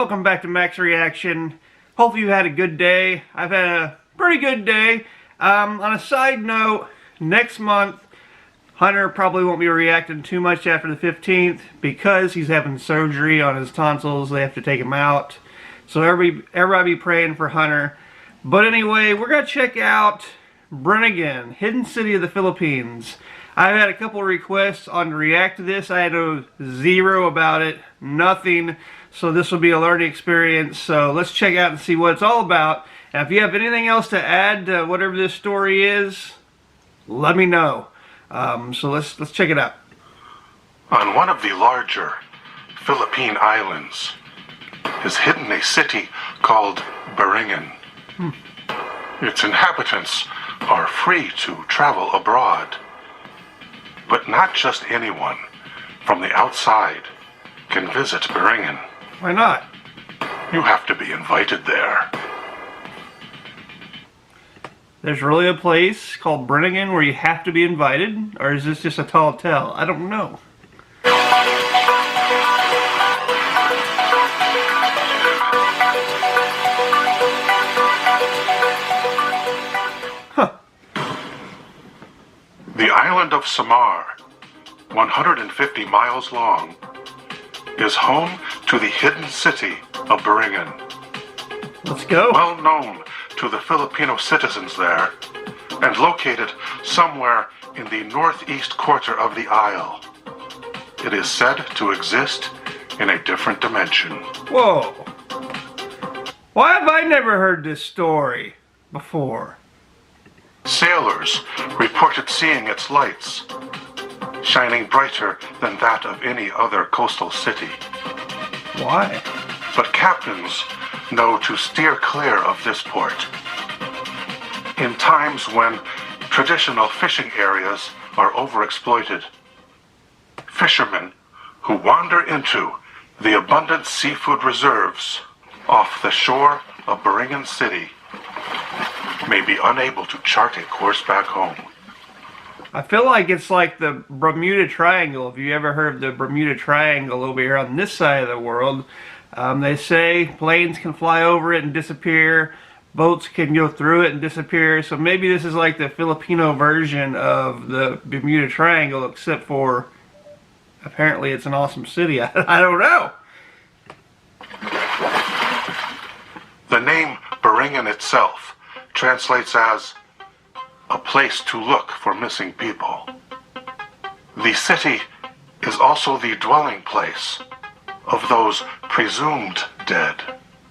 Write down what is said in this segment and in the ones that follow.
Welcome back to Max Reaction. Hopefully you had a good day. I've had a pretty good day. On a side note, next month, Hunter probably won't be reacting too much after the 15th because he's having surgery on his tonsils. They have to take him out. So everybody be praying for Hunter. But anyway, we're going to check out Biringan, Hidden City of the Philippines. I've had a couple of requests on to react to this. I had zero about it, nothing. So this will be a learning experience. So let's check out and see what it's all about. And if you have anything else to add to whatever this story is, let me know. So let's check it out. On one of the larger Philippine islands is hidden a city called Beringen. Its inhabitants are free to travel abroad. But not just anyone from the outside can visit Beringen. Why not? You have to be invited there. There's really a place called Biringan where you have to be invited? Or is this just a tall tale? I don't know. Huh. The island of Samar, 150 miles long, is home to the hidden city of Beringen. Let's go. Well known to the Filipino citizens there, and located somewhere in the northeast quarter of the isle. It is said to exist in a different dimension. Whoa. Why have I never heard this story before? Sailors reported seeing its lights, shining brighter than that of any other coastal city. Why? But captains know to steer clear of this port. In times when traditional fishing areas are overexploited, fishermen who wander into the abundant seafood reserves off the shore of Beringen City may be unable to chart a course back home. I feel like it's like the Bermuda Triangle. If you ever heard of the Bermuda Triangle over here on this side of the world, they say planes can fly over it and disappear. Boats can go through it and disappear. So maybe this is like the Filipino version of the Bermuda Triangle, except for apparently it's an awesome city. I don't know. The name Beringen itself translates as a place to look for missing people. The city is also the dwelling place of those presumed dead.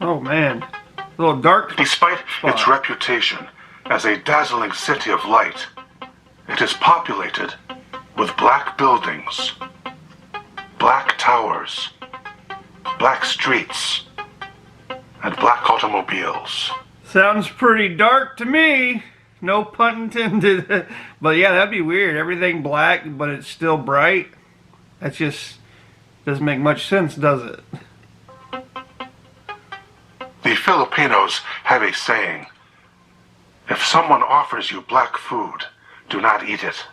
Oh man, a little dark. Despite spot. its reputation as a dazzling city of light, it is populated with black buildings, black towers, black streets, and black automobiles. Sounds pretty dark to me. No pun intended. But yeah, that'd be weird. Everything black, but it's still bright. That just doesn't make much sense, does it? The Filipinos have a saying: if someone offers you black food, do not eat it.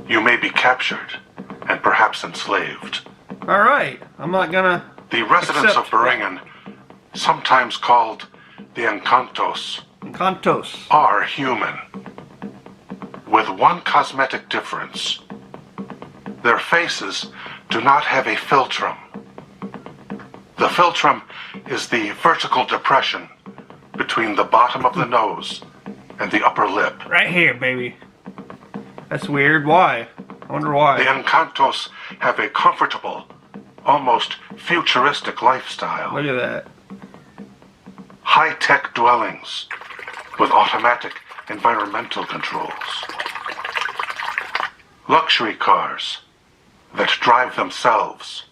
You may be captured and perhaps enslaved. Alright, I'm not gonna. The residents of Beringen, sometimes called the Encantos, Encantos. are human, with one cosmetic difference. Their faces do not have a philtrum. The philtrum is the vertical depression between the bottom of the nose and the upper lip. Right here, baby. That's weird. Why? I wonder why. The Encantos have a comfortable, almost futuristic lifestyle. Look at that. High-tech dwellings with automatic environmental controls. Luxury cars that drive themselves.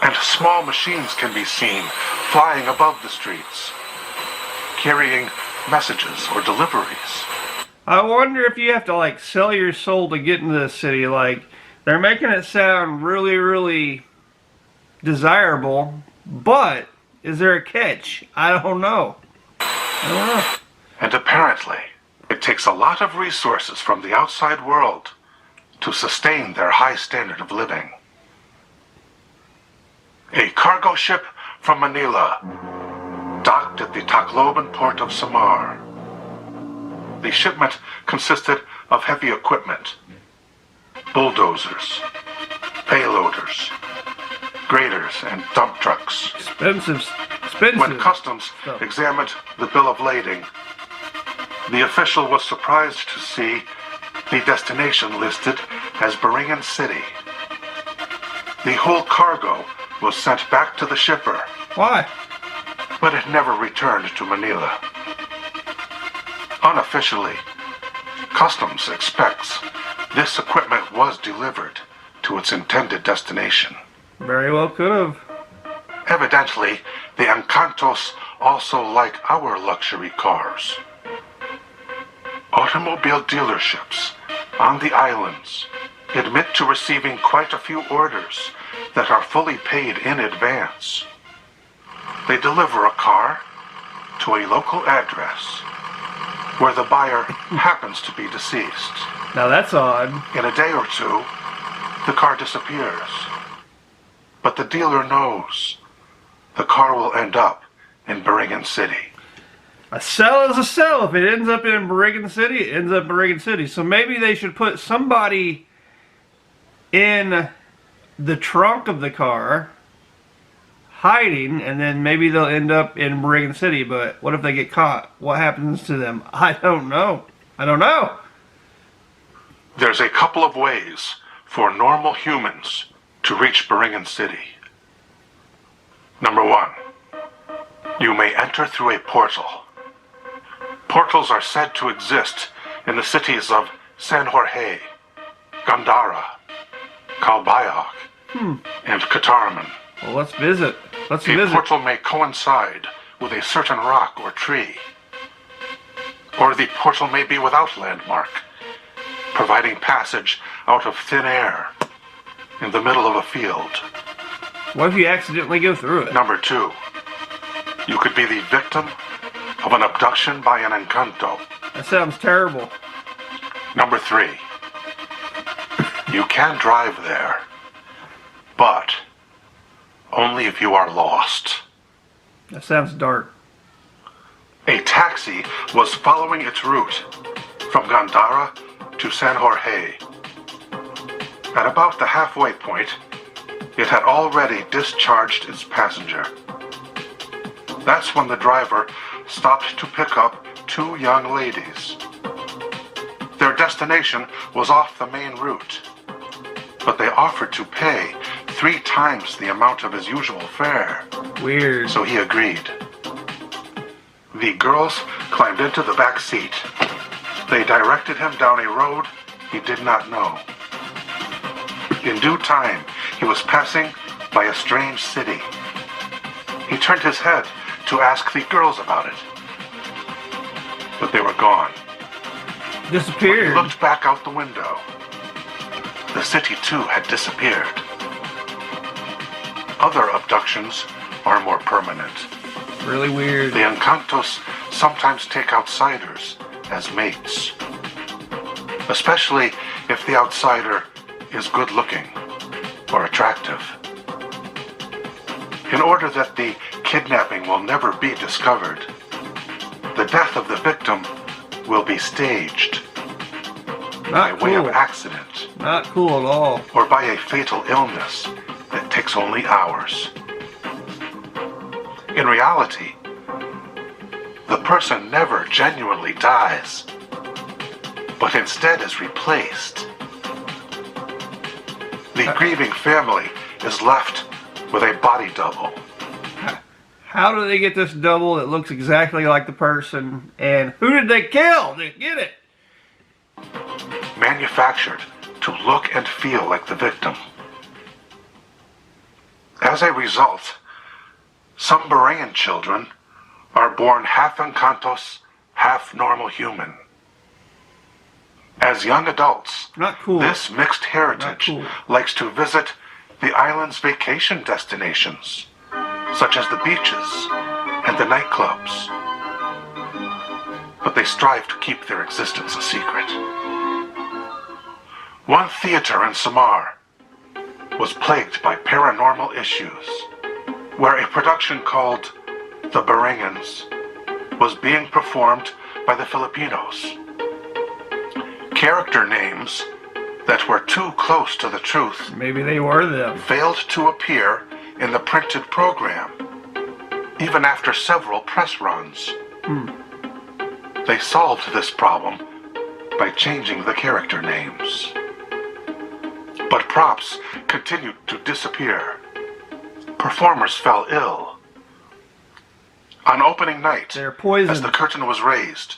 And small machines can be seen flying above the streets, carrying messages or deliveries. I wonder if you have to like sell your soul to get into this city. Like, they're making it sound really, really desirable, but is there a catch? I don't know. And apparently, it takes a lot of resources from the outside world to sustain their high standard of living. A cargo ship from Manila docked at the Tacloban port of Samar. The shipment consisted of heavy equipment, bulldozers, payloaders, graders, and dump trucks. Expensive. When customs stuff. examined the bill of lading, the official was surprised to see the destination listed as Beringen City. The whole cargo was sent back to the shipper, Why? but it never returned to Manila. Unofficially, customs expects this equipment was delivered to its intended destination. Very well could have. Evidently, the Encantos also like our luxury cars. Automobile dealerships on the islands admit to receiving quite a few orders that are fully paid in advance. They deliver a car to a local address where the buyer happens to be deceased. Now that's odd. In a day or two, the car disappears. But the dealer knows the car will end up in Beringen City. A sell is a sell. If it ends up in Beringen City, it ends up in Beringen City. So maybe they should put somebody in the trunk of the car, hiding, and then maybe they'll end up in Beringen City. But what if they get caught? What happens to them? I don't know. I don't know. There's a couple of ways for normal humans to reach Beringen City. Number one, you may enter through a portal. Portals are said to exist in the cities of San Jorge, Gandara, Calbayog, and Katarman. Well, let's visit. Let's A visit. portal may coincide with a certain rock or tree. Or the portal may be without landmark, providing passage out of thin air in the middle of a field. What if you accidentally go through it? Number two, you could be the victim of an abduction by an Encanto. That sounds terrible. Number three, you can drive there, but only if you are lost. That sounds dark. A taxi was following its route from Gandara to San Jorge. At about the halfway point, it had already discharged its passenger. That's when the driver stopped to pick up two young ladies. Their destination was off the main route, but they offered to pay 3 times the amount of his usual fare, Weird. so he agreed. The girls climbed into the back seat. They directed him down a road he did not know. In due time, he was passing by a strange city. He turned his head to ask the girls about it, but they were gone. When he Disappeared. looked back out the window, the city too had disappeared. Other abductions are more permanent. Really weird. The Encantos sometimes take outsiders as mates, especially if the outsider is good looking or attractive. In order that the kidnapping will never be discovered, the death of the victim will be staged by Not way of cool. accident Not cool at all. or by a fatal illness that takes only hours. In reality, the person never genuinely dies, but instead is replaced. The grieving family is left with a body double. How do they get this double that looks exactly like the person? And who did they kill to get it? Manufactured to look and feel like the victim. As a result, some Beringen children are born half Encantos, half normal human. As young adults, Not cool. this mixed heritage Not cool. likes to visit the island's vacation destinations, such as the beaches and the nightclubs. But they strive to keep their existence a secret. One theater in Samar was plagued by paranormal issues. where a production called The Biringens was being performed by the Filipinos. Character names that were too close to the truth Maybe they were them. failed to appear in the printed program, even after several press runs. They solved this problem by changing the character names. But props continued to disappear. Performers fell ill. On opening night, They're poisoned. as the curtain was raised,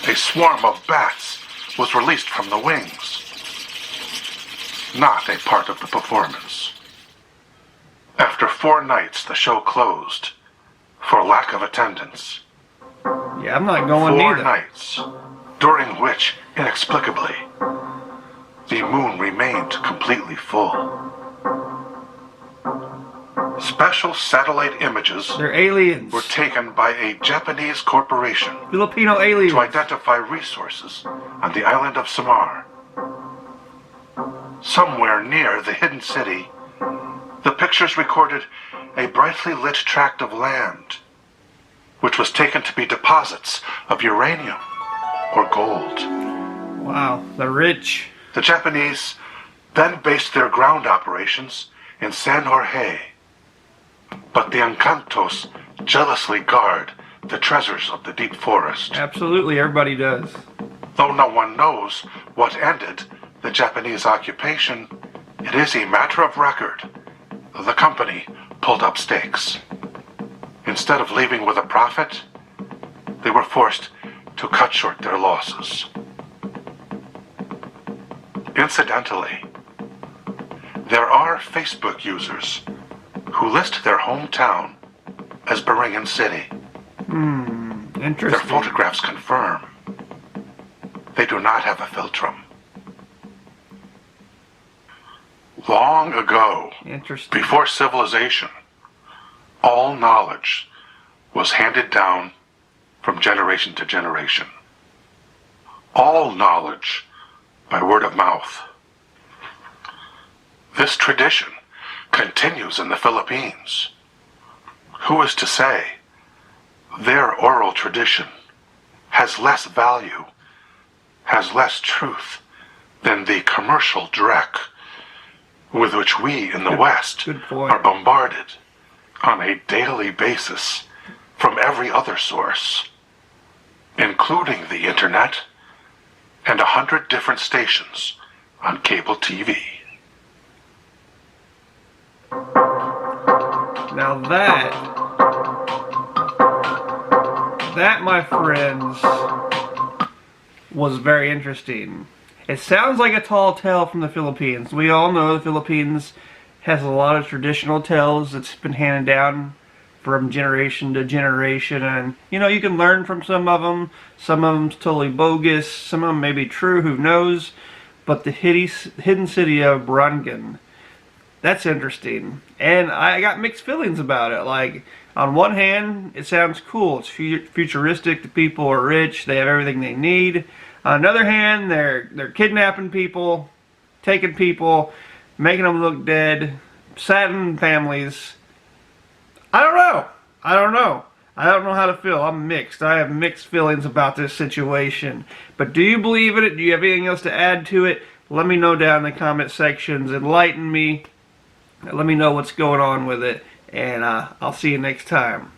a swarm of bats was released from the wings. Not a part of the performance. After 4 nights, the show closed for lack of attendance. Yeah, I'm not going 4 either. nights, during which, inexplicably, the moon remained completely full. Special satellite images They're aliens. were taken by a Japanese corporation Filipino aliens. to identify resources on the island of Samar. Somewhere near the hidden city, the pictures recorded a brightly lit tract of land, which was taken to be deposits of uranium or gold. Wow, the rich. The Japanese then based their ground operations in San Jorge, but the Encantos jealously guard the treasures of the deep forest. Absolutely, everybody does. Though no one knows what ended the Japanese occupation, it is a matter of record. The company pulled up stakes. Instead of leaving with a profit, they were forced to cut short their losses. Incidentally, there are Facebook users who list their hometown as Beringen City. Their Interesting. photographs confirm they do not have a philtrum. Long ago, Interesting. before civilization, all knowledge was handed down from generation to generation. All knowledge by word of mouth. This tradition continues in the Philippines. Who is to say their oral tradition has less value, has less truth than the commercial dreck with which we in the West good point. are bombarded on a daily basis from every other source, including the internet and 100 different stations on cable TV. Now that, my friends, was very interesting. It sounds like a tall tale from the Philippines. We all know the Philippines has a lot of traditional tales that's been handed down from generation to generation, and you can learn from some of them. Some of them's totally bogus. Some of them may be true. Who knows? But the hidden city of Biringan, that's interesting, and I got mixed feelings about it. Like, on one hand, it sounds cool. It's futuristic. The people are rich. They have everything they need. On the other hand, they're kidnapping people, taking people, making them look dead, saddening families. I don't know. I don't know how to feel. I'm mixed. I have mixed feelings about this situation. But do you believe in it? Do you have anything else to add to it? Let me know down in the comment sections. Enlighten me. Let me know what's going on with it. And I'll see you next time.